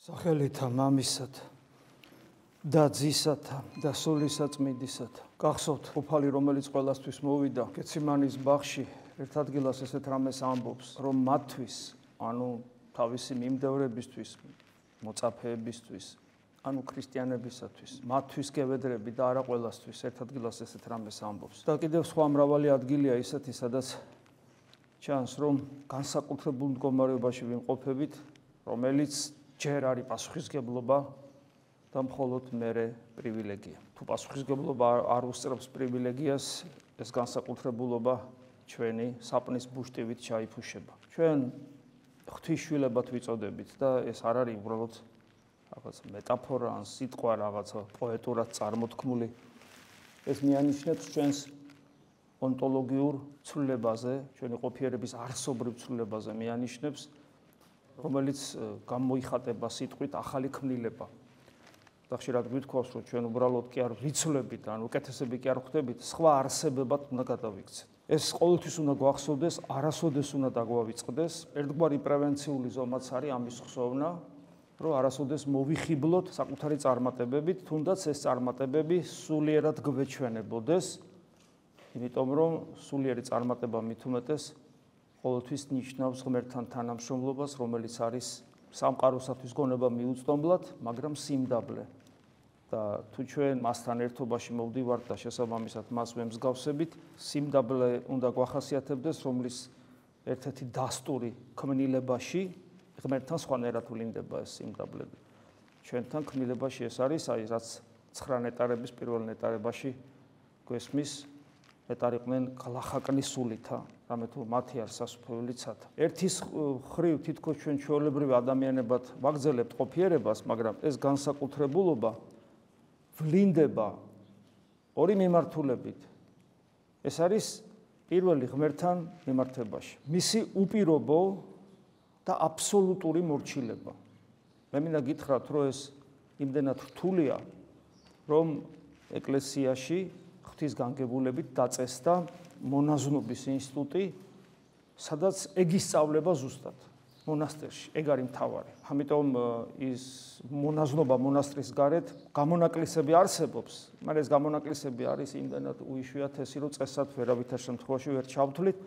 სახელითა მამისათა და ძისათა და სულისაწმინდისათა. გახსოვთ უფალი, რომელიც ყველასთვის მოვიდა გეციმანის ბაღში, ერთ ადგილას ესეთ რამეს ამბობს, რომ მათთვის, ანუ თავისი მიმდევრებისთვის, მოწაფეებისთვის, ანუ ქრისტიანებისათვის, მათთვის გევედრები და არა ყველასთვის, ერთ ადგილას ესეთ რამეს ამბობს. და კიდევ სხვა მრავალი ადგილია ისეთი, სადაც ჩანს, რომ განსაკუთრებულ მდგომარეობაში ვიმყოფებით, რომელიც ჯერ არის პასუხისგებლობა და მხოლოდ მერე პრივილეგია. თუ პასუხისგებლობა არ უსწრებს პრივილეგიას, ეს განსაკუთრებულობა ჩვენი საპნის ბუშტივით ჩაიფუშება. ჩვენ ღვთისშვილებად ვიწოდებით და ეს არ არის უბრალოდ რაღაც მეტაფორა ან სიტყვა, რაღაცა პოეტურად წარმოთქმული. ეს მიანიშნებს ჩვენს ონტოლოგიურ ცვლილებაზე, ჩვენი ყოფიერების არსობრივ ცვლილებაზე მიანიშნებს, რომელიც გამოიხატება სიტყვით ახალი ქმნილება. და ხშირად გვითხოვს, რომ ჩვენ უბრალოდ კი არ ვიცვლებით, ან უკეთესები კი არ ხვდებით, სხვა არსებებად უნდა გადავიქცეთ. ეს ყოველთვის უნდა გვახსოვდეს, არასოდეს უნდა დაგვავიწყდეს. ერთგვარი პრევენციული ზომაც არის ამის ხსოვნა, რომ არასოდეს მოვიხიბლოთ საკუთარი წარმატებებით, თუნდაც ეს წარმატებები სულიერად გვეჩვენებოდეს, იმიტომ რომ სულიერი წარმატება მით უმეტეს ყოველთვის ნიშნავს ღმერთთან თანამშრომლობას, რომელიც არის სამყაროსათვის გონება მიუწვდომლად, მაგრამ სიმდაბლე. და თუ ჩვენ მასთან ერთობაში მოვდივართ და შესაბამისად მას ვემსგავსებით, სიმდაბლე უნდა გვახასიათებდეს, რომლის ერთ-ერთი დასტური ქმნილებაში ღმერთთან სხვანაირად ვლინდება ეს სიმდაბლე. ჩვენთან ქმნილებაში ეს არის, რაც 9 ნეტარების პირველ ნეტარებაში გვესმის, ნეტარიყვნენ გლახაკნის სულითა, რამე თუ მათი არ სასუფეველი ცათა. ერთის ხრივ თითქოს ჩვენ ჩვეულებრივ ადამიანებად ვაგრძელებთ ყოფიერებას, მაგრამ ეს განსაკუთრებულობა ვლინდება ორი მიმართულებით. ეს არის პირველი ღმერთთან მიმართებაში. მისი უპირობო და აბსოლუტური მორჩილება. მე მინდა გითხრათ, რომ ეს იმდენად რთულია, რომ ეკლესიაში ღვთის განგებულებით დაწესდა მონაზვნობის ინსტიტუტი, სადაც ეგ ისწავლება ზუსტად მონასტერში, ეგ არის მთავარი. ამიტომ ის მონაზვნობა მონასტრის გარეთ გამონაკლისები არსებობს, მაგრამ ეს გამონაკლისები არის იმდენად უიშვიათესი, რომ წესად ვერავითარ შემთხვევაში ვერ ჩავთვლით.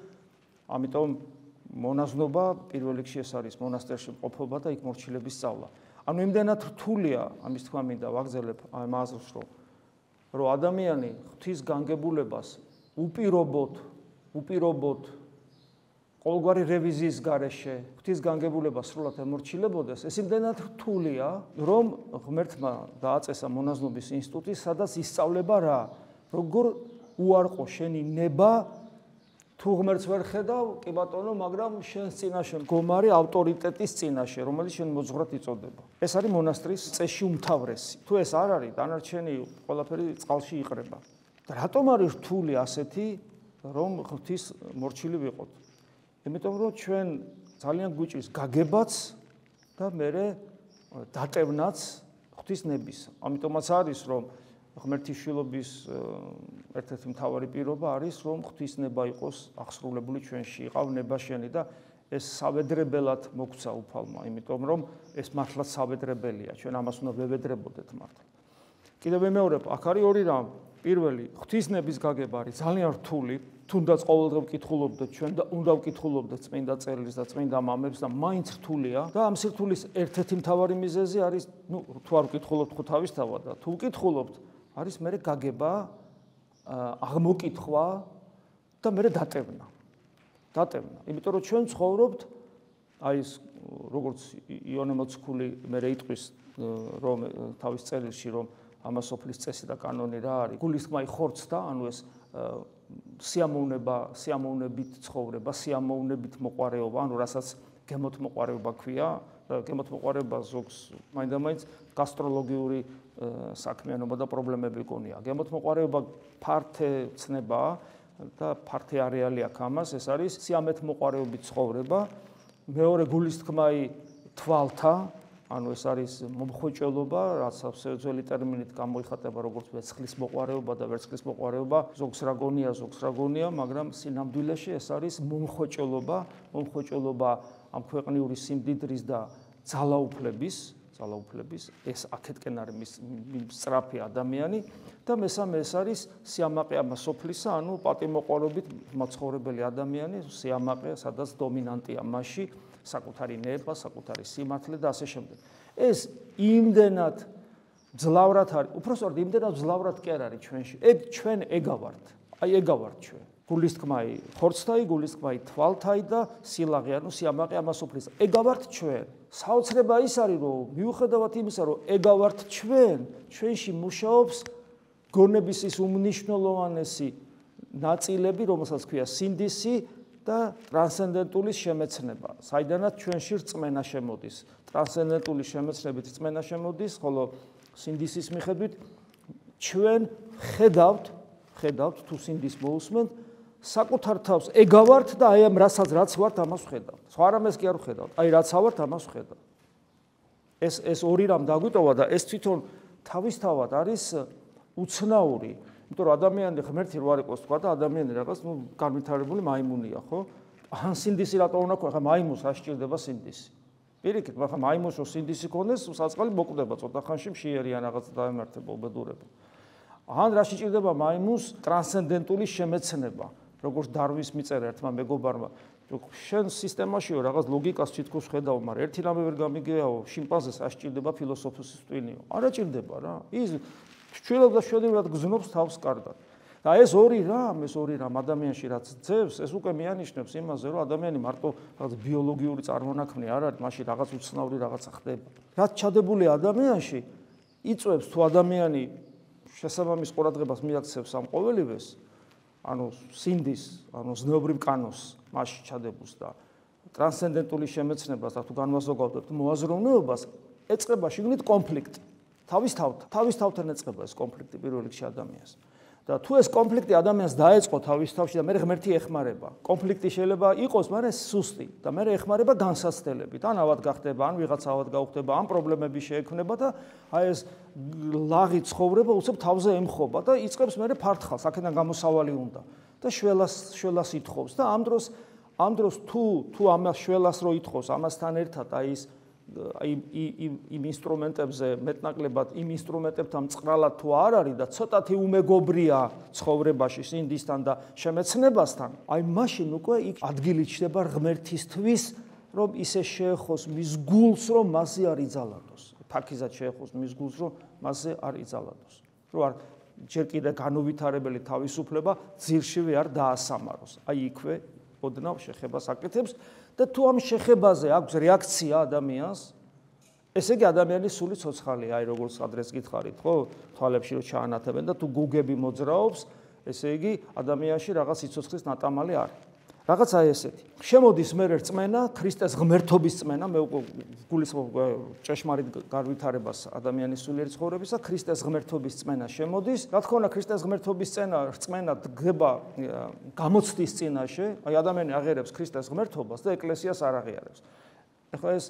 ამიტომ მონაზვნობა პირველ რიგში ეს არის მონასტერში მყოფობა და იქ მორჩილების სწავლა. ანუ იმდენად რთულია, ამის თქმა მინდა ვაგრძელებ ამ აზრს, რომ ადამიანი ღვთის განგებულებას უპირობოდ ყოველგვარი რევიზიის გარეშე ღვთის განგებულება სრულად ემორჩილებოდეს, ეს იმდენად რთულია, რომ ღმერთმა დააწესა მონაზვნობის ინსტიტუტი, სადაც ისწავლება რა, როგორ უარყო შენი ნება, თუ ღმერთს ვერ ხედავ, კი ბატონო, მაგრამ შენს წინაშე მდგომარი ავტორიტეტის წინაშე, რომელიც შენ მოძღვრად იწოდება. ეს არის მონასტრის წესში უმთავრესი. თუ ეს არ არის, დანარჩენი ყველაფერი წყალში იყრება. და რატომ არის რთული ასეთი, რომ ღვთის მორჩილი ვიყოთ? იმიტომ რომ ჩვენ ძალიან გვიჭირს გაგებაც და მერე დატევნაც ღვთის ნების. ამიტომაც არის, რომ ღმერთის შვილობის ერთ-ერთი მთავარი პირობა არის, რომ ღვთის ნება იყოს აღსრულებული ჩვენში, იყავ ნება შენი და ეს სავედრებელად მოგვცა უფალმა, იმიტომ რომ ეს მართლაც სავედრებელია, ჩვენ ამას უნდა ვევედრებოდეთ მართლა. კიდევ ვიმეორებ, აქ არის ორი რამ. პირველი, ღვთის ნების გაგება არის ძალიან რთული, თუნდაც ყოველდღე ვკითხულობდეთ ჩვენ და უნდა ვკითხულობდეთ წმინდა წერილს და წმინდა მამებს და მაინც რთულია და ამ სირთულის ერთ-ერთი მთავარი მიზეზი არის, თუ არ ვკითხულობთ ხო თავისთავად და თუ ვკითხულობთ, არის მერე გაგება, აღმოკითხვა და მერე დატევნა. იმიტომ რომ ჩვენ ცხოვრობთ, აი ეს როგორც იონე მოციქული მერე იტყვის, რომ თავის წერილში, რომ ამასოფლის წესი და კანონი რა არის, გულისხმაი ხორცდა, ანუ ეს სიამოვნებით ცხოვრება, სიამოვნებით მოყვარეობა, ანუ რასაც გემოთმოყვარეობა ქვია, გემოთმოყვარეობა ზოგს მაინდამაინც გასტროლოგიური საქმიანობა და პრობლემები გონია. გემოთმოყვარეობა ფართე ცნებაა და ფართე არეალი აქვს ამას, ეს არის სიამეთმოყვარეობით ცხოვრება, მეორე გულისხმაი თვალთა, ანუ ეს არის მომხვეჭელობა, რაც სევძველი ტერმინით გამოიხატება როგორც ვერცხლის მოყვარეობა და ვერცხლის მოყვარეობა, ზოგს რა გონია, მაგრამ სინამდვილეში ეს არის მომხვეჭელობა ამ ქვეყნიური სიმდიდრის და ძალაუფლების ძალაუფლების, ეს აქეთკენ არის სწრაფი ადამიანი და მესამე ეს არის სიამაყე ამასოფლისა, ანუ პატიმოყოლობით მაცხოვრებელი ადამიანი, სიამაყე, სადაც დომინანტია მასში საკუთარი ნება, საკუთარი სიმართლე და ასე შემდეგ. ეს იმდენად ძლავრად არის, უпростоრად იმდენად ძლავრად კი არ არის ჩვენში. ჩვენ ეგავართ. აი ეგავართ ჩვენ. გულისთქმაი ხორცთაი, გულისთქმაი თვალთაი და სილაღე, ანუ სიამაყე ამასოფლისა. ეგავართ ჩვენ. საოცრება ის არის, რომ მიუხედავად იმისა, რომ ეგავართ ჩვენ, ჩვენში მუშაობს გონების ის უმნიშვნელოვანესი ნაწილები, რომელსაც ქვია სინდისი და ტრანსცენდენტული შემეცნება, საიდანაც ჩვენში რწმენა შემოდის. ტრანსცენდენტული შემეცნებით რწმენა შემოდის, ხოლო სინდისის მიხედვით ჩვენ ხედავთ თუ სინდის მოусმენთ, საკუთარ თავს ეგავართ და აი ამ რაც ვართ, ამას ვხედავთ. სხვა რამეს კი არ ვხედავთ. აი რაც ავართ, ამას ვხედავთ. ეს ორი რამ დაგვიტოვა და ეს თვითონ თავისთავად არის უცნაური. იმიტომ რომ ადამიანი ღმერთი რო არ იყოს თქვა და ადამიანი რაღაც განვითარებული მაიმუნია, ხო? ან სინდისი რატო უნდა ხო? ხა მაიმუნს არ სჭირდება სინდისი. პირიქით, მაგრამ მაიმუნს რო სინდისი ქონდეს, საწყალი მოკვდება ცოტა ხანში მშიერიან რაღაც დაემართება უბედურება. ან რა სჭირდება მაიმუნს ტრანსცენდენტული შემეცნება, როგორც დარვინის მიწერა ერთმა მეგობარმა. შენ სისტემაშიო რაღაც ლოგიკას თითქოს ხედავ, მაგრამ ერთი რამე ვერ გამიგეაო, შიმპანზეს არ სჭირდება ფილოსოფოსის ტვინიო. არა ჭირდება რა. ის ჩვილებს და შედივრად გზნობს თავს კარგად. და ეს ორი რამ ადამიანში რაც ძევს, ეს უკვე მიანიშნებს იმაზე, რომ ადამიანი მარტო რაღაც ბიოლოგიური წარმონაქმნი არ არის, მაშინ რაღაც უცნაური რაღაცა ხდება. რაც ჩადებული ადამიანში იწვევს თუ ადამიანი შესაბამის ყურადღებას მიაქცევს ამ ყოველივეს, ანუ სინდის, ანუ ზნეობრივ კანონს მასში ჩადებულს და ტრანსცენდენტული შემეცნებას და თუ განვაზოგავებთ მოაზროვნეობას, ეწყება შიგნით კონფლიქტი. თავისთავთან ეწყება ეს კონფლიქტი პირველ რიგში ადამიანს. და თუ ეს კონფლიქტი ადამიანს დაეწყო თავის თავში და მე ღმერთი ეხმარება. კონფლიქტი შეიძლება იყოს, მაგრამ სუსტი და მე ეხმარება განსაცდელებით. ან ავად გახდება, ან ვიღაცა ავად გაუხდება, ან პრობლემები შეექმნება და აი ეს ლაღი ცხოვრება უცებ თავზე ემხობა და იწყებს მე ფართხალს, აქედან გამოსავალი უნდა. და შველას ითხოვს და ამ დროს თუ ამას შველას რო ითხოვს, ამასთან ერთად აი ის იმ ინსტრუმენტებზე მეტნაკლებად იმ ინსტრუმენტებთან მწყრალად თუ არ არის და ცოტათი უმეგობრია ცხოვრებაში სინდისთან და შემეცნებასთან, აი მაშინ უკვე იქ ადგილი ჩნდება ღმერთისთვის, რომ ისე შეეხოს მის გულს, რომ მასზე არ იძალადოს. ფაქიზად შეეხოს მის გულს, რომ მასზე არ იძალადოს. რომ არ ჯერ კიდე განუვითარებელი თავისუფლება ძირშივე არ დაასამაროს. აი იქვე ოდნავ შეხებას აკეთებს და თუ ამ შეხებაზე აქვს რეაქცია ადამიანს, ესე იგი ადამიანის სული ცოცხალია, აი როგორც ადრეს გითხარით, ხო? თვალებში რო ჩაანათებენ და თუ გუგები მოძრაობს, ესე იგი ადამიანში რაღაც სიცოცხლის ნატამალი არის. რაღაც აი ესეთი. შემოდის მე რწმენა, ქრისტეს ღმერთობის წმენა, მე უკვე გულისხმობ ჭეშმარიტ განვითარებას ადამიანის სულიერი ცხოვრებისა, ქრისტეს ღმერთობის წმენა შემოდის. რა თქმა უნდა, ქრისტეს ღმერთობის რწმენა დგება გამოცდის წინაშე, აი ადამიანი აღიარებს ქრისტეს ღმერთობას და ეკლესიას არ აღიარებს. ეხლა ეს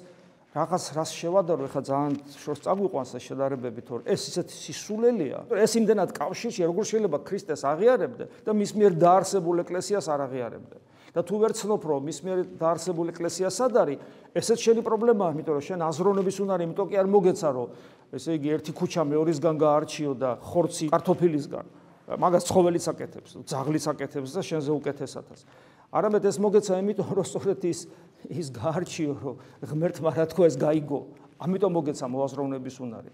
რაღაც რას შევადარო, ეხლა ძალიან შორს წაგვიყვანს ეს შედარებები, თორე ეს ისეთი სისულელია. ეს იმდენად კავშირში, როგორ შეიძლება ქრისტეს აღიარებდე და მის მიერ დაარსებულ ეკლესიას არ აღიარებდე. და თუ ვერ ცნობ, რომ მის მიერ დაარსებული ეკლესია სად არის, ესეც შენი პრობლემაა, იმიტომ რომ შენ აზროვნების უნარი, იმიტომ კი არ მოგეცა, რომ ესე იგი ერთი ქუჩა მეორისგან გაარჩიო და ხორცი კარტოფილისგან. მაგას ცხოველიც აკეთებს, ძაღლიც აკეთებს და შენზე უკეთესათას. არამედ ეს მოგეცა, იმიტომ რომ სწორედ ის გაარჩიო, რომ ღმერთმა რა თქვა ეს გაიგო. ამიტომ მოგეცა მოაზროვნების უნარი.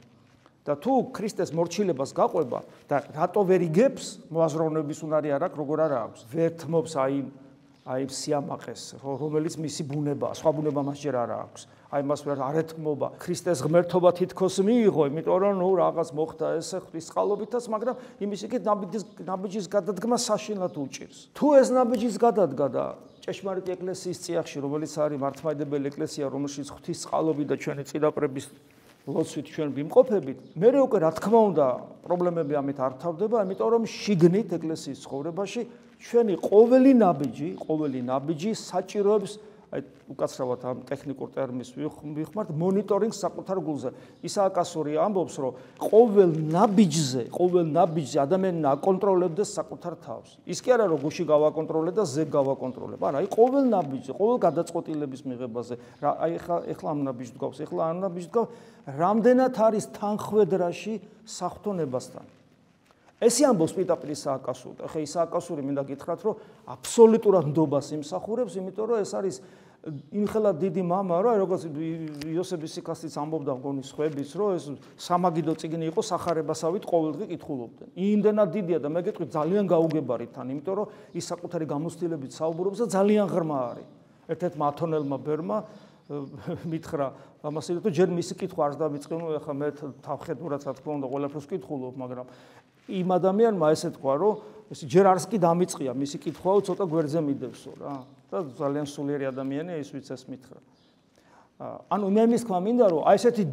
და თუ ქრისტეს მორჩილებას გაყვება და რატო ვერ იგებს მოაზროვნების უნარი არ აქვს, როგორ არა აქვს. ვერ თმობს აი სიამაყეს, რომელიც მისი ბუნებაა, სხვა ბუნება მას ჯერ არ აქვს. აი მას ვერ არ ეთმობა. ქრისტეს ღმერთობა თითქოს მიიღო, იმიტომ რომ რაღაც მოხდა ესე ღვთისწყალობითაც, მაგრამ იმის იქით ნაბიჯის გადადგმა საშინლად უჭირს. თუ ეს ნაბიჯის გადადგა და ჭეშმარიტი ეკლესიის წიაღში, რომელიც არის მართლმადიდებელი ეკლესია, რომელშიც ღვთისწყალობით და ჩვენი წინაპრების ლოცვით ჩვენ ვიმყოფებით, მე უკვე რა თქმა უნდა პრობლემები ამით არ თავდება, იმიტომ რომ შიგნით ეკლესიის ცხოვრებაში ჩვენი ყოველი ნაბიჯი საჭიროებს აი უკაცრავად ამ ტექნიკურ ტერმინს ვიხმართ მონიტორინგს საკუთარ გულზე. ისააკასური ამბობს, რომ ყოველ ნაბიჯზე ადამიანი აკონტროლებდეს საკუთარ თავს. ის კი არა, რომ გუში გავაკონტროლე და ზე გავაკონტროლებ. არა, აი ყოველ ნაბიჯზე, ყოველ გადაწყვეტილების მიღებაზე, აი ეხლა ამ ნაბიჯს გვაქვს, ეხლა ამ ნაბიჯს გვაქვს, რამდენად არის თანხვედრაში საღვთონებასთან. ესე ამბობს პირდაპირ ისააკასური. ახლა ისააკასური მინდა გითხრათ, რომ აბსოლუტურად ნდობას იმსახურებს, იმიტომ რომ ეს არის იმხელა დიდი მამა, რომ როგორც იოსების სიკასიც ამბობდა მგონი სხვაებიც, რომ ეს სამაგიდო წიგნი იყო სახარებასავით ყოველდღე კითხულობდნენ. იმდენად დიდია და მე გეტყვი ძალიან გაუგებარით თან, იმიტომ რომ ის საკუთარი გამოცდილებით საუბრობს და ძალიან ღრმა არის. ერთ-ერთმა ათონელმა ბერმა მითხრა ამას, რომ ჯერ მისი კითხვა არც დამიწყენო, ახლა მე თავხედურად რა თქმა უნდა ყველაფერს ვკითხულობ, მაგრამ იმ ადამიანმა ესე თქვა, რომ ეს ჯერ არც კი დამიწყია მისი კითხვაო, ცოტა გვერდზე მიდევსო რა. და ძალიან სულიერი ადამიანია ის ვიც ეს მითხრა. ანუ მე მის თქმა მინდა, რომ აი ესეთი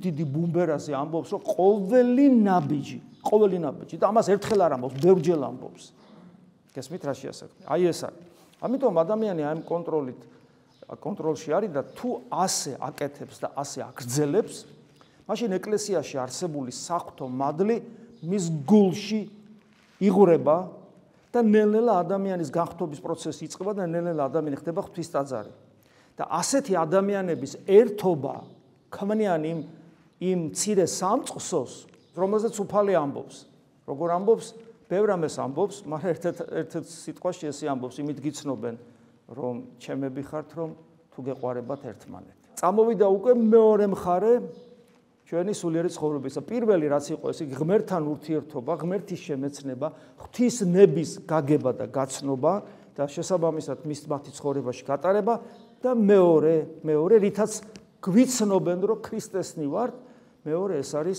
დიდი ბუმბერაზე ამბობს, რომ ყოველი ნაბიჯი და ამას ერთხელ არ ამბობს, ბევრჯერ ამბობს. გესმით რა შეასახმე? აი ეს არის. ამიტომ ადამიანი აი ამ კონტროლში არის და თუ ასე აკეთებს და ასე აგრძელებს, მაშინ ეკლესიაში არსებული საღვთო მადლი მის გულში იღვრება და ნელ-ნელა ადამიანის განხთობის პროცესი იწყება და ნელ-ნელა ადამიანი ხდება ღვთისტაძარი. და ასეთი ადამიანების ერთობა ქმნიან იმ მცირე სამწყსოს, რომელზეც უფალი ამბობს. როგორ ამბობს? ბევრ ამას ამბობს, მაგრამ ერთ-ერთ სიტყვაში ესე ამბობს, იმით გიცნობენ, რომ ჩემები ხართ, რომ თუ გეყვარებათ ერთმანეთი. წამოვიდა უკვე მეორე მხარე ჩვენი სულიერი ცხოვრებისა. პირველი რაც იყო, ეს ღმერთთან ურთიერთობა, ღმერთის შემეცნება, ღვთისნების გაგება და გაცნობა და შესაბამისად მათი ცხოვრებაში გატარება და მეორე რითაც გვიცნობენ, რომ ქრისტესნი ვართ, მეორე ეს არის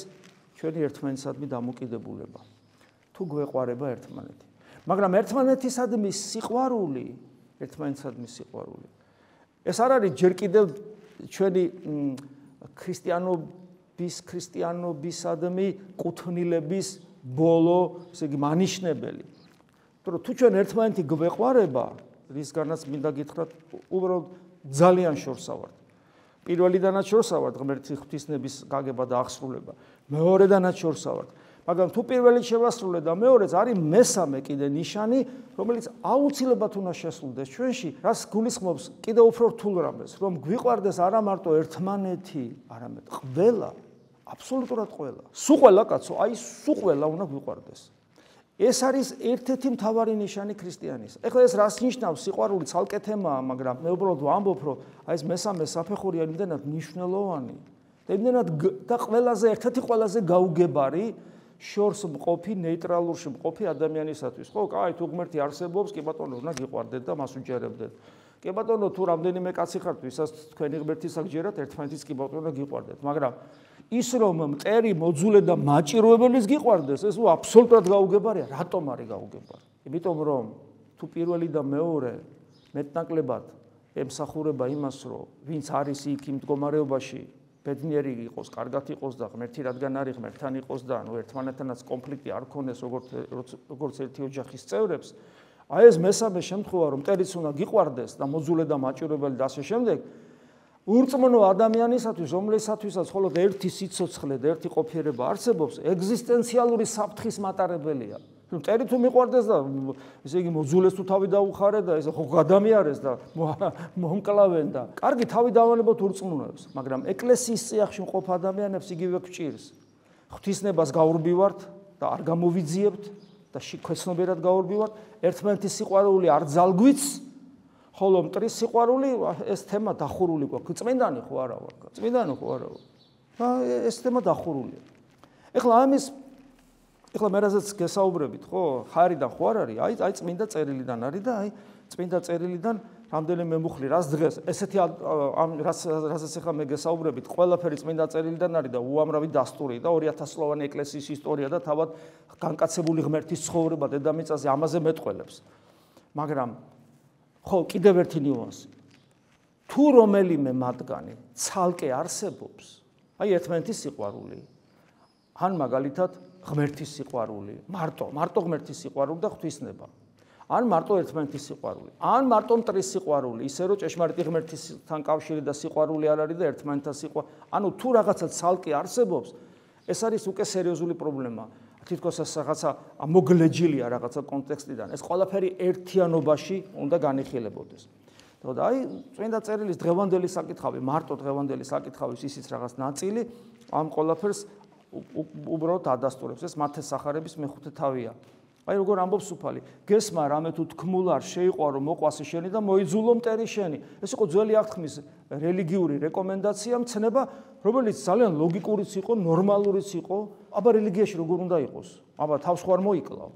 ჩვენი ერთმანეთსადმი დამოკიდებულება. თუ გვეყვარება ერთმანეთი. მაგრამ ერთმანეთისადმი სიყვარული ეს არ არის ჯერ კიდევ ჩვენი ქრისტიანობისადმი კუთვნილების ბოლო, ესე იგი მანიშნებელი. იმიტომ რომ თუ ჩვენ ერთმანეთი გვეყვარება, რისგანაც მინდა გითხრათ, უბრალოდ ძალიან შორსა ვართ. პირველიდანაც შორსა ვართ ღმერთის ღვთისნების გაგება და აღსრულება. მეორედანაც შორსა ვართ. მაგრამ თუ პირველი შევასრულე და მეორეც არის მესამე კიდე ნიშანი, რომელიც აუცილებლად უნდა შესრულდეს ჩვენში, რაც გულისხმობს კიდევ უფრო რთულ რამეს, რომ გვიყვარდეს არა მარტო ერთმანეთი, არამედ ყველა, აბსოლუტურად ყველა. სულ ყველა კაცო, აი სულ ყველა უნდა გვიყვარდეს. ეს არის ერთ-ერთი მთავარი ნიშანი ქრისტიანის. ეხლა ეს რას ნიშნავს? სიყვარული ცალკე თემაა, მაგრამ მე უბრალოდ ვამბობ, რომ აი ეს მესამე საფეხური არის იმდენად მნიშვნელოვანი და იმდენად და ერთ-ერთი ყველაზე გაუგებარი შორს მყოფი, ნეიტრალურში მყოფი ადამიანისათვის. ხო, კაი, თუ ღმერთი არსებობს, კი ბატონო, უნდა გიყვარდეთ და მას უჯერებდეთ. კი ბატონო, თუ რამდენიმე კაცი ხართ, ვისაც თქვენი ღმერთის აღჯერათ, ერთმანეთის კი ბატონო გიყვარდეთ. მაგრამ ის რომ მტერი, მოძულე და მაჭიროებელიც გიყვარდეს, ეს აბსოლუტურად გაუგებარია. რატომ არის გაუგებარი? იმიტომ რომ თუ პირველი და მეორე მეტნაკლებად ემსახურება იმას, რომ ვინც არის იქ იმ მდგომარეობაში ბედნიერი იყოს, კარგად იყოს და ღმერთი რადგან არის ღმერთთან იყოს და ერთმანეთთანაც კონფლიქტი არ ქონდეს როგორც ერთი ოჯახის წევრებს, აი ეს მესამე შემთხვევა, რომ მტერიც უნდა გიყვარდეს და მოძულე და მაჭიროებელი და ასე შემდეგ, ურწმუნო ადამიანისათვის, რომლისათვისაც მხოლოდ ერთი სიცოცხლე და ერთი ყოფიერება არსებობს, ეგზისტენციალური საფრთხის მატარებელია. მტერი თუ მიყვარდეს და ესე იგი მოძულეს თუ თავი დაუხარე და ესე ხო გადამიარეს და მომკლავენ და კარგი თავი დავანებოთ ურწმუნოებს, მაგრამ ეკლესიის წიაღში მყოფ ადამიანებს იგივე გვჭირს. ღვთისნებას გაურბივართ და არ გამოვიძიებთ და შექვეცნობიერად გაურბივართ, ერთმანეთის სიყვარული არ ძალგვიც, ხოლო მტრის სიყვარული ეს თემა დახურული გვაქვს. წმინდანი ხო არა ვარ? წმინდანი ხო არა ვარ? ეს თემა დახურულია. ეხლა მე რაზეც გესაუბრებით, ხო, ხარიდან ხო არ არის? აი წმინდა წერილიდან არის და აი წმინდა წერილიდან რამდენიმე მუხლი რას დღეს ესეთი რასაც ეხლა მე გესაუბრებით, ყველაფერი წმინდა წერილიდან არის და უამრავი დასტური და 2000 წლოვანი ეკლესიის ისტორია და თავად განკაცებული ღმერთის ცხოვრება დედამიწაზე ამაზე მეტყველებს. მაგრამ ხო, კიდევ ერთი ნიუანსი. თუ რომელიმე მათგანი ცალკე არსებობს, აი ერთმანეთის სიყვარული, ან მაგალითად ღმერთის სიყვარული, მარტო ღმერთის სიყვარული და ღვთისნება. ან მარტო ერთმანეთის სიყვარული, ან მარტო მტრის სიყვარული, ისე რომ ჭეშმარიტი ღმერთისთან კავშირი და სიყვარული არ არის და ერთმანეთთან სიყვარული. ანუ თუ რაღაცა ცალკე არსებობს, ეს არის უკვე სერიოზული პრობლემა. თითქოს ეს რაღაცა მოგლეჯილია რაღაცა კონტექსტიდან. ეს ყველაფერი ერთიანობაში უნდა განიხილებოდეს. და აი წმინდა წერილის დღევანდელი საკითხავი, მარტო დღევანდელი საკითხავის ისიც რაღაც ნაწილი ამ ყველაფერს უბრალოდ ადასტურებს. ეს მათეს სახარების მეხუთე თავია. აი როგორ ამბობს უფალი, გესმა რამე თუ თქმულ არ შეიყვარო მოყვასი შენი და მოიძულო მტერი შენი. ეს იყო ძველი აღთქმის რელიგიური რეკომენდაცია, მცნება, რომელიც ძალიან ლოგიკურიც იყო, ნორმალურიც იყო. აბა რელიგიაში როგორ უნდა იყოს? აბა თავს ხوار მოიკლავ.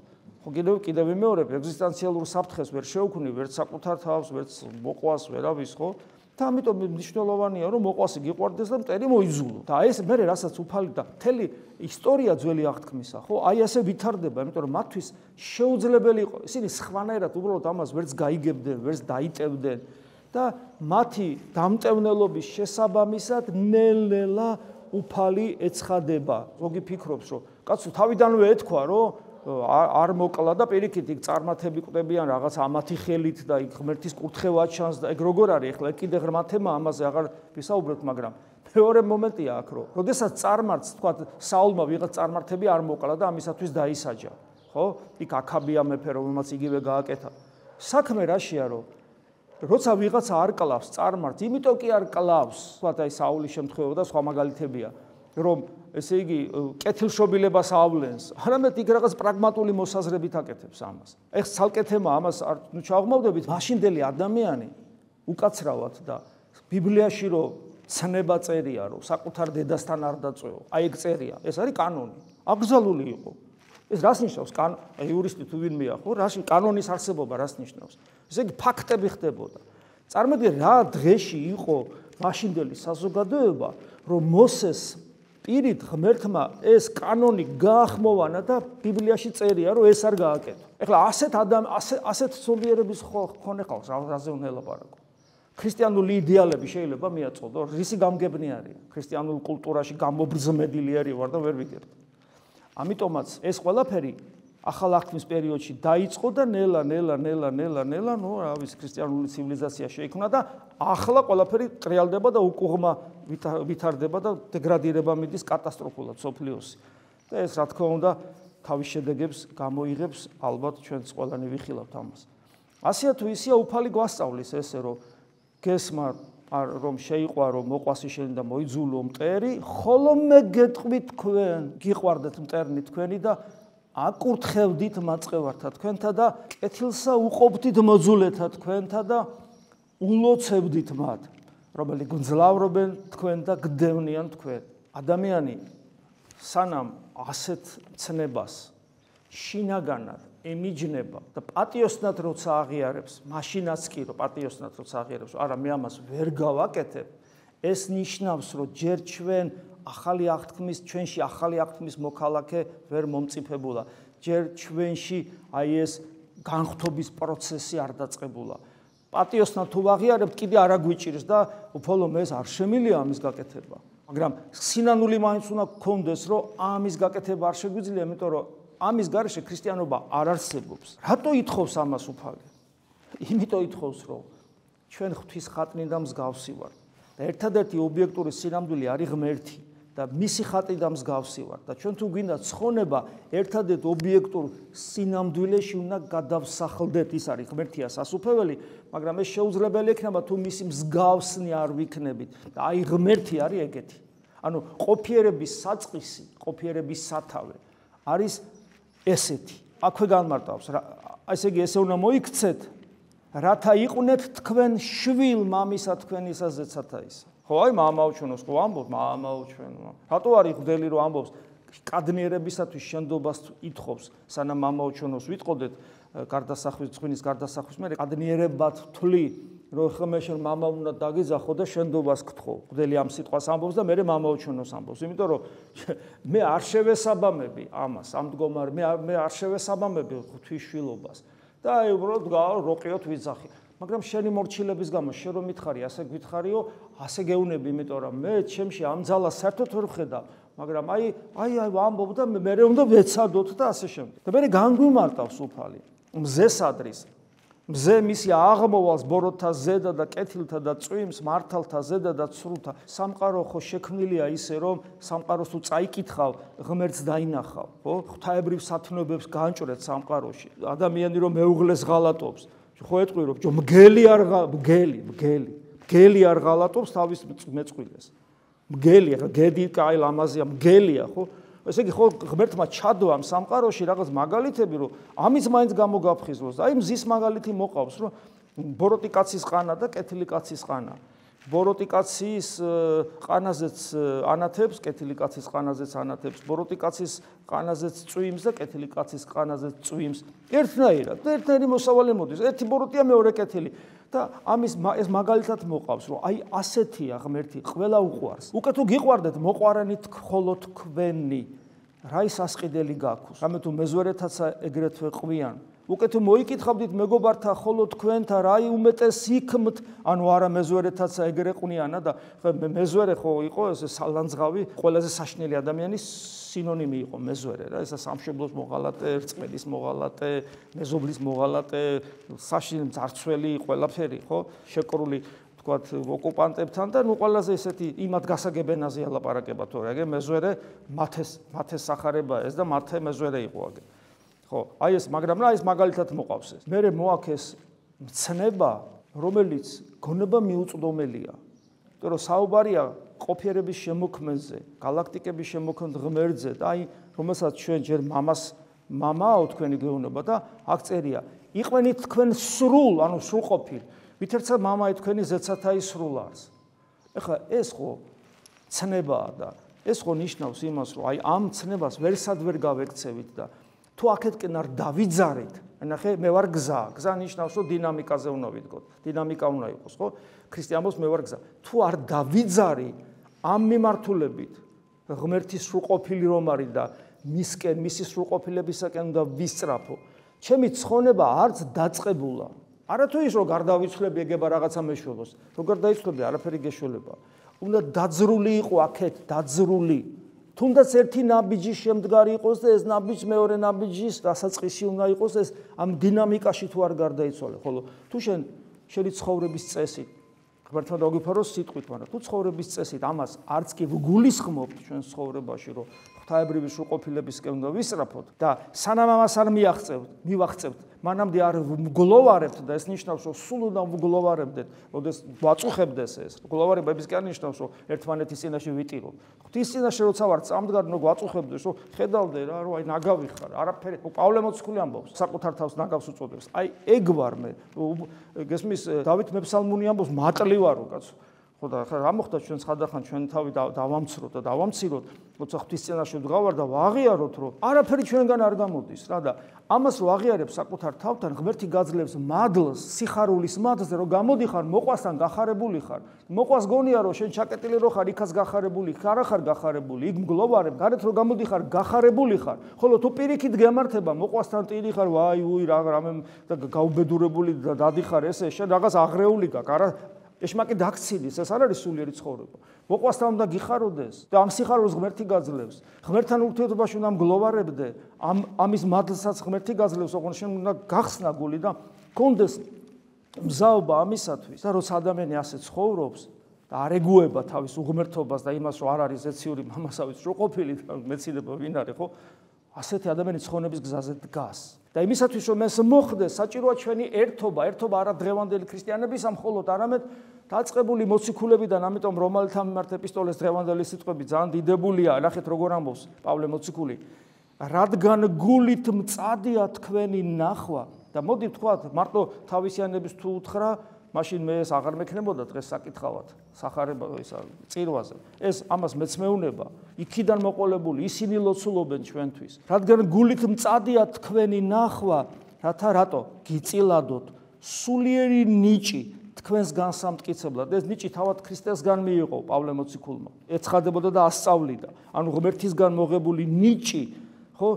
ხო კიდევ ვიმეორებ, ეგზისტენციალურ საფრთხეს ვერ შევქმნი, ვერც საკუთარ თავს, ვერც მოყვას, ვერავის, ხო? და ამიტომ მნიშვნელოვანია, რომ მოყვასი გიყვარდეს და მტერი მოიძულო. და ეს მე რასაც უფალი და მთელი ისტორია ძველი აღთქმისა, ხო? აი ასე ვითარდება, იმიტომ რომ მათთვის შეუძლებელი იყო. ისინი სხვანაირად უბრალოდ ამას ვერც გაიგებდნენ, ვერც დაიტევდნენ და მათი დამტევნელობის შესაბამისად ნელ-ნელა უფალი ეცხადება. ზოგი ფიქრობს, რომ კაცო თავიდანვე ეთქვა, რომ არ მოკლა და პირიქით იქ წარმართები ყვდებიან რაღაც ამათი ხელით და იქ ღმერთის კურთხევა ჩანს და ეგ როგორ არის ახლა კიდე ღრმა თემა ამაზე აღარ ვისაუბრებთ, მაგრამ მეორე მომენტია აქ, რომ როდესაც წარმართს თქვა საულმა ვიღაც წარმართები არ მოკლა და ამისათვის დაისაჯა, ხო? იქ აქაბია მეფე, რომელმაც იგივე გააკეთა. საქმე რაშია, რომ როცა ვიღაცა არ კლავს წარმართს, იმიტომ კი არ კლავს, თქვა აი საულის შემთხვევა და სხვა მაგალითებია, რომ ესე იგი კეთილშობილებას ავლენს, არამედ იქ რაღაც პრაგმატული მოსაზრებით აკეთებს ამას. ეხ ცალკე თემა ამას არ ჩავღმავდებით, მაშინდელი ადამიანი უკაცრავად და ბიბლიაში რომ ცნება წერია, რომ საკუთარ დედასთან არ დაწვეო, აი ეგ წერია, ეს არის კანონი. აკრძალული იყო. ეს რას ნიშნავს? აი იურისტი თუ ვინმეა, ხო? რაში კანონის არსებობა რას ნიშნავს? ესე იგი ფაქტები ხდებოდა. წარმოიდგინე რა დღეში იყო მაშინდელი საზოგადოება, რომ მოსეს პირით ღმერთმა ეს კანონი გაახმოვანა და ბიბლიაში წერია, რომ ეს არ გააკეთო. ეხლა ასეთ ცნობიერების ხონე ხალხს რაზე უნდა ელაპარაკო? ქრისტიანული იდეალები შეიძლება მიაწოდო, რისი გამგებნი არის? ქრისტიანულ კულტურაში გამობრძმედილი ვარ და ვერ ვიგებ. ამიტომაც ეს ყველაფერი ახალ აღთქმის პერიოდში დაიწყო და ნელა, ნუ რა ვიცი, ქრისტიანული ცივილიზაცია შეიქმნა და ახლა ყველაფერი ტრიალდება და უკუღმა ვითარდება და დეგრადირება მიდის კატასტროფულად სოფლიოსი. და ეს რა თქმა უნდა თავის შედეგებს გამოიღებს, ალბათ ჩვენც ყველანი ვიხილავთ ამას. ასეა თუ ისეა უფალი გვასწავლის ესე, რომ გესმა რომ შეიყვარო მოყვასი შენი და მოიძულო მტერი, ხოლო მე გეტყვით თქვენ, გიყვარდეთ მტერნი თქვენი და აკურთხევდით მაწყევართა თქვენთა და კეთილსა უყოფდით მოძულეთა თქვენთა და ულოცებდით მათ, რომელი გძლავრობენ თქვენ და გდევნიან თქვენ. ადამიანი სანამ ასეთ ცნებას შინაგანად ემიჯნება და პატიოსნად როცა აღიარებს, მაშინაც კი რომ პატიოსნად როცა აღიარებს, არა მე ამას ვერ გავაკეთებ, ეს ნიშნავს, რომ ჯერ ჩვენში ახალი აღთქმის მოქალაქე ვერ მომწიფებულა, ჯერ ჩვენში აი ეს განხთობის პროცესი არ დაწყებულა. პატიოსნად თუ აღიარებთ, კიდე არ აგვიჭირს და უფალო მე ეს არ შემილია ამის გაკეთება. მაგრამ სინანული მაინც უნდა გქონდეს, რომ ამის გაკეთება არ შეგვიძლია, იმიტომ რომ ამის გარეშე ქრისტიანობა არ არსებობს. რატო ითხოვს ამას უფალი? იმიტომ ითხოვს, რომ ჩვენ ღვთის ხატნი და მსგავსი ვართ. და ერთადერთი ობიექტური სინამდვილე არის ღმერთი და მისი ხატი და მსგავსი ვართ. და ჩვენ თუ გვინდა ცხონება, ერთადერთ ობიექტურ სინამდვილეში უნდა გადავსახლდეთ, ის არის ღმერთია სასუფეველი, მაგრამ ეს შეუძლებელი ექნება თუ მისი მსგავსნი არ ვიქნებით. და აი ღმერთი არის ეგეთი. ანუ ყოფიერების საწყისი, ყოფიერების სათავე არის ესეთი. აქვე განმარტავს, ესე იგი ესე უნდა მოიქცეთ, რათა იყვნეთ თქვენ შვილ მამისა თქვენისა ზეცათა ისა. ხო, აი მამაუჩვენოს ხო ამბობ, მამაუჩვენო. რატო არის ღვთელი რომ ამბობს კადნიერებისათვის შენდობას ითხოვს, სანამ მამაუჩვენოს ვიტყოდეთ გარდასახვის წვინის გარდასახვის მერე კადნიერებად თვლი, რომ ხმე შენ მამა უნდა დაგიძახო და შენდობას გთხოვ. ღვთელი ამ სიტყვას ამბობს და მერე მამაუჩვენოს ამბობს, იმიტომ რომ მე არ შევესაბამები ამას, ამ მდგომარ მე არ შევესაბამები ღვთისშვილობას და აი უბრალოდ როყიოთ ვიძახი. მაგრამ შენი მორჩილების გამო შენ რომ მითხარი, ასე გითხარიო, ასე გეუნები, იმიტომ რომ მე ჩემში ამ ძალას საერთოდ ვერ ვხედავ, მაგრამ აი ამბობ და მე უნდა ვეცადოთ და ასე შემდეგ. და მე განგვიმარტავს უფალი. მზესადრის მზე მისი აღმოვალს ბოროტთა ზედა და კეთილთა და წვიმს მართალთა ზედა და ცრუთა სამყარო ხო შექმნილია ისე რომ სამყაროს თუ წაიკითხავ ღმერთს დაინახავ ხო ღვთაებრივ სათნოებებს განჭრეთ სამყაროში ადამიანი რომ მეუღლეს ღალატობს ხო ეტყვი რომ მგელი არ ღალატობს თავის მეწყვილეს მგელი ხო გედი კაი ლამაზია მგელია ხო ესე იგი ხო ღმერთმა ჩადო ამ სამყაროში რაღაც მაგალითები რომ ამის მაინც გამოგაფხიზლოს აი მზის მაგალითი მოყავს რომ ბოროტი კაცის ყანა და კეთილი კაცის ყანა ბოროტი კაცის ყანაზეც ანათებს კეთილი კაცის ყანაზეც ანათებს ბოროტი კაცის ყანაზეც წვიმს და კეთილი კაცის ყანაზეც წვიმს ერთნაირი მოსავალი მოდის ერთი ბოროტია მეორე კეთილი და ამის ეს მაგალითად მოყავს რომ აი ასეთია ღმერთი ყველა უყვარს უკვე თუ გიყვარდეთ მოყვარენით ხოლო თქვენი რა ის ასყიდელი გაქვთ რამე თუ მეზვერეთაცა ეგრეთვე ყვიან უკვე თუ მოიკითხავდით მეგობართა ხოლო თქვენთა რა უმეტეს იქმთ ანუ არა მეზვერეთაცა ეგრე ყვიანა და მეზვერე ხო იყო ეს სალანძღავი ყველაზე საშნელი ადამიანის სინონიმი იყო მეზვერე რა ესა სამშობლოს მოღალატე რწმენის მოღალატე მეზობლის მოღალატე საშინელი მძარცველი ყველაფერი ხო შეკრული თქვათ ოკუპანტებთან და ნუ ყველაზე ესეთი იმათ გასაგებენაზე ალაპარაკება თორე აგე მეზვერე მათეს სახარება ეს და მათე მეზვერე იყო აგე ხო აი ეს მაგრამ რა ის მაგალითად მოყავს ეს მე მოაქეს მცნება რომელიც გონება მიუწვდომელია იმიტომ რომ საუბარია ყოფიერების შემოქმედზე გალაქტიკების შემოქმედ ღმერთზე და აი რომელსაც ჩვენ ჯერ მამაო თქვენი გეუბნება და აქ წერია იყვენით თქვენ სრულ ანუ სრულყოფილ მითერცა მამაი თქვენი ზეცათაი სრულარს ეხლა ეს ხო ცნებაა და ეს ხო ნიშნავს იმას რომ აი ამ ცნებას ვერსად ვერ გავექცევით და თუ აქეთკენ არ დავიძარით ნახე მე ვარ გზა ნიშნავს რომ დინამიკაზე უნდა ვიდგოთ დინამიკა უნდა იყოს ხო ქრისტიანობს მე ვარ გზა თუ არ დავიძარი ამ მიმართულებით ღმერთის სრულყოფილი რომ არის და მისკენ მისი სრულყოფილებისაკენ უნდა ვისწრაფო ჩემი ცხონება არც დაწყებულა არა თუ ის რომ გარდავიცვლები ეგება რაღაცა მეშვებოს როგორ დაიცვლები არაფერი გეშველება უნდა დაძრული იყო აქეთ დაძრული თუნდაც ერთი ნაბიჯის შემდგარი იყოს და ეს ნაბიჯი მეორე ნაბიჯის დასაწყისი უნდა იყოს ეს ამ დინამიკაში თუ არ გარდაიცვალე ხოლო თუ შენი ცხოვრების წესით ღმერთმა დაგიფაროს სიტყვით მაგრამ თუ ცხოვრების წესით ამას არც კი ვგულისხმობთ ჩვენ ცხოვრებაში რომ ღვთაებრივი სრულყოფილებისკენ უნდა ვისწრაფოთ და სანამ ამას არ მივახცევთ მანამდე არ ვგლოვარებთ და ეს ნიშნავს რომ სულ უნდა ვგლოვარებდეთ როდეს ვაწუხებდეს ეს გლოვარებების კი არ ნიშნავს რომ ერთმანეთის წინაშე ვიტიროთ ღვთის წინაშე როცა ვარ წამდგარ უნდა ვაწუხებდეს რომ ხედავდე რა რომ აი ნაგავი ხარ არაფერი პავლე მოციქული ამბობს საკუთარ თავს ნაგავს უწოდებს აი ეგ ვარ მე გესმის დავით მეფსალმუნი ამბობს მატლი ვარო კაცო ხო და რა მოხდა ჩვენ ხანდახან ჩვენ თავი დავამცროთ და დავამციროთ როცა ღვთის წინაშე ვდგავარ და ვაღიაროთ რომ არაფერი ჩვენგან არ გამოდის რა და ამას რო აღიარებ საკუთარ თავთან ღმერთი გაძლევს მადლს სიხარულის მადლს რომ გამოდიხარ მოყვასთან გახარებული ხარ მოყვას გონია რომ შენ ჩაკეტილი რო ხარ იქაც გახარებული ხარ არა ხარ გახარებული იქ მგლოვარებ გარეთ რო გამოდიხარ გახარებული ხარ ხოლო თუ პირიქით გემართება მოყვასთან ტირი ხარ ვაი უი რამე და გაუბედურებული და დადიხარ ესე შენ რაღაც აღრეული გაქვს არა ეშმაკი დაქცილის ეს არ არის სულიერი ცხოვრება მოყვასთან უნდა გიხაროდეს და ამ სიხარულს ღმერთი გაძლევს ღმერთთან ურთიერთობაში უნდა მგლოვარებდე ამის მადლსაც ღმერთი გაძლევს ოღონდ შენ უნდა გახსნა გული და გქონდეს მზაობა ამისათვის და როცა ადამიანი ასე ცხოვრობს და არ ეგუება თავის უღმერთობას და იმას რომ არ არის ზეციური მამასავის სრულყოფილი მეცინება ვინ არის ხო ასეთი ადამიანი ცხონების გზაზე დგას და იმისათვის რომ ეს მოხდეს საჭიროა ჩვენი ერთობა არა დღევანდელი ქრისტიანების ამ მხოლოდ არამედ დაწყებული მოციქულებიდან ამიტომ რომაელთა მიმართ ეპისტოლეს დღევანდელი სიტყვები ძალიან დიდებულია ნახეთ როგორ ამბობს პავლე მოციქული რადგან გულით მწადია თქვენი ნახვა და მოდი ვთქვათ მარტო თავისიანების თუ უთხრა მაშინ მე ეს აღარ მექნებოდა დღეს საკითხავად სახარება ისა წირვაზე ეს ამას მეცმეუნება იქიდან მოყოლებული ისინი ლოცულობენ ჩვენთვის რადგან გულით მწადია თქვენი ნახვა რათა რატო გიწილადოთ სულიერი ნიჭი თქვენს განსამტკიცებლად ეს ნიჭი თავად ქრისტესგან მიიღო პავლე მოციქულმა ეცხადებოდა და ასწავლიდა ანუ ღმერთისგან მოღებული ნიჭი ხო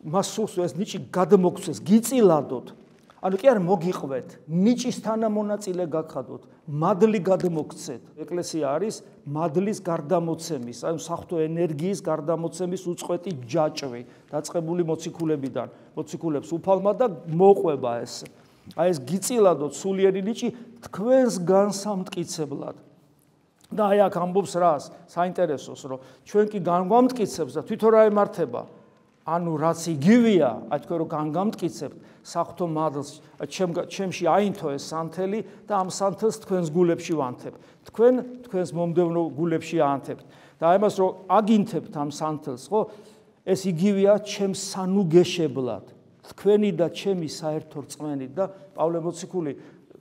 მას სულს ეს ნიჭი გადმოგცეს გიწილადოთ ანუ კი არ მოგიყვეთ, ნიჭის თანამონაწილე გახადოთ, მადლი გადმოგცეთ. ეკლესია არის მადლის გარდამოცემის, ანუ საღვთო ენერგიის გარდამოცემის უწყვეტი ჯაჭვი, დაწყებული მოციქულებიდან. მოციქულებს უფალმა და მოყვება ეს. აი ეს გიწილადოთ სულიერი ნიჭი თქვენს განსამტკიცებლად. და აი აქ ამბობს რას? საინტერესოს, რომ ჩვენ კი განგვამტკიცებს და თვითონ რა ემართება? ანუ რაც იგივეა, აი თქვენ რომ განგამტკიცებთ საღვთო მადლს, ჩემში აინთო ეს სანთელი და ამ სანთელს თქვენს გულებში ვანთებ. თქვენს მომდევნო გულებში აანთებთ. და ამას რომ აგინთებთ ამ სანთელს, ხო? ეს იგივეა ჩემს სანუგეშებლად. თქვენი და ჩემი საერთო რწმენით და პავლე მოციქული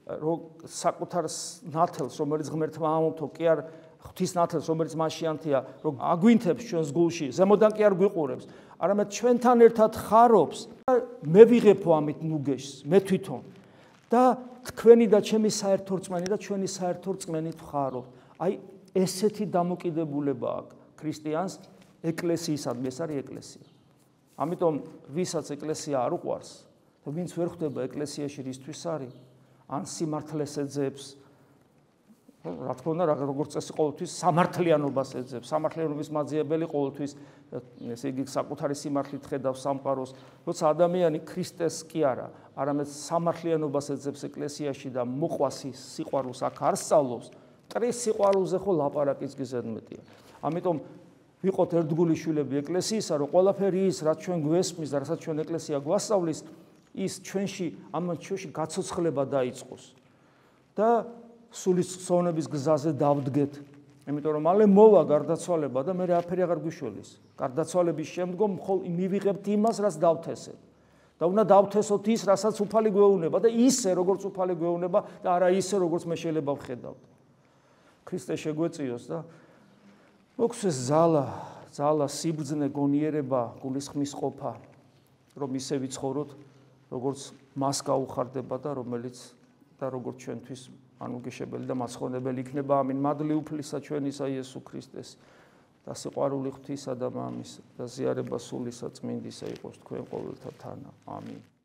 რომ საკუთარ ნათელს, რომელიც ღმერთმა ამოთო, კი არ ღვთის ნათელს, რომელიც მას შეანთია, რომ აგვინთებს ჩვენს გულში, ზემოდან კი არ გვიყურებს, არამედ ჩვენთან ერთად ხარობს. მე ვიღებო ამით ნუგეშს, მე თვითონ. და თქვენი და ჩემი საერთო რწმენით და ჩვენი საერთო რწმენით ვხარობთ. აი ესეთი დამოკიდებულება აქვს ქრისტიანს ეკლესიისადმი, ეს არის ეკლესია. ამიტომ ვისაც ეკლესია არ უყვარს და ვინც ვერ ხვდება ეკლესიაში რისთვის არის, ან სიმართლეს ეძებს, რა თქმა უნდა, როგორც წესი ყოველთვის სამართლიანობას ეძებს, სამართლიანობის მაძიებელი ყოველთვის ესე იგი საკუთარი სიმართლით ხედავს სამყაროს, როცა ადამიანი ქრისტეს კი არა, არამედ სამართლიანობას ეძებს ეკლესიაში და მოყვას სიყვარულს აქ არ სწავლობს, მტრის სიყვარულზე ხო ლაპარაკიც კი ზედმეტია. ამიტომ ვიყოთ ერთგული შვილები ეკლესიისა, რომ ყველაფერი ის, რაც ჩვენ გვესმის და რასაც ჩვენ ეკლესია გვასწავლის, ის ჩვენში გაცოცხლება დაიწყოს და სულის ხსოვნების გზაზე დავდგეთ. იმიტომ რომ მალე მოვა გარდაცვალება და მე არაფერი აღარ გვიშველის. გარდაცვალების შემდგომ მივიღებთ იმას, რაც დავთესეთ. და უნდა დავთესოთ ის, რასაც უფალი გვეუბნება და ისე, როგორც უფალი გვეუბნება და არა ისე, როგორც მე შეიძლება ვხედავთ. ქრისტე შეგვეწიოს და მოგცეს ძალა, სიბრძნე, გონიერება, გულისხმის ყოფა, რომ ისე ვიცხოვროთ, როგორც მას გაუხარდება და როგორც ჩვენთვის ანუგეშებელი და მასხონებელი იქნება. ამინ. მადლი უფლისა ჩვენისა იესო ქრისტეს და სიყვარული ღვთისა და მამის და ზიარება სულისა წმინდისა იყოს თქვენ ყოველთა თანა. ამინ.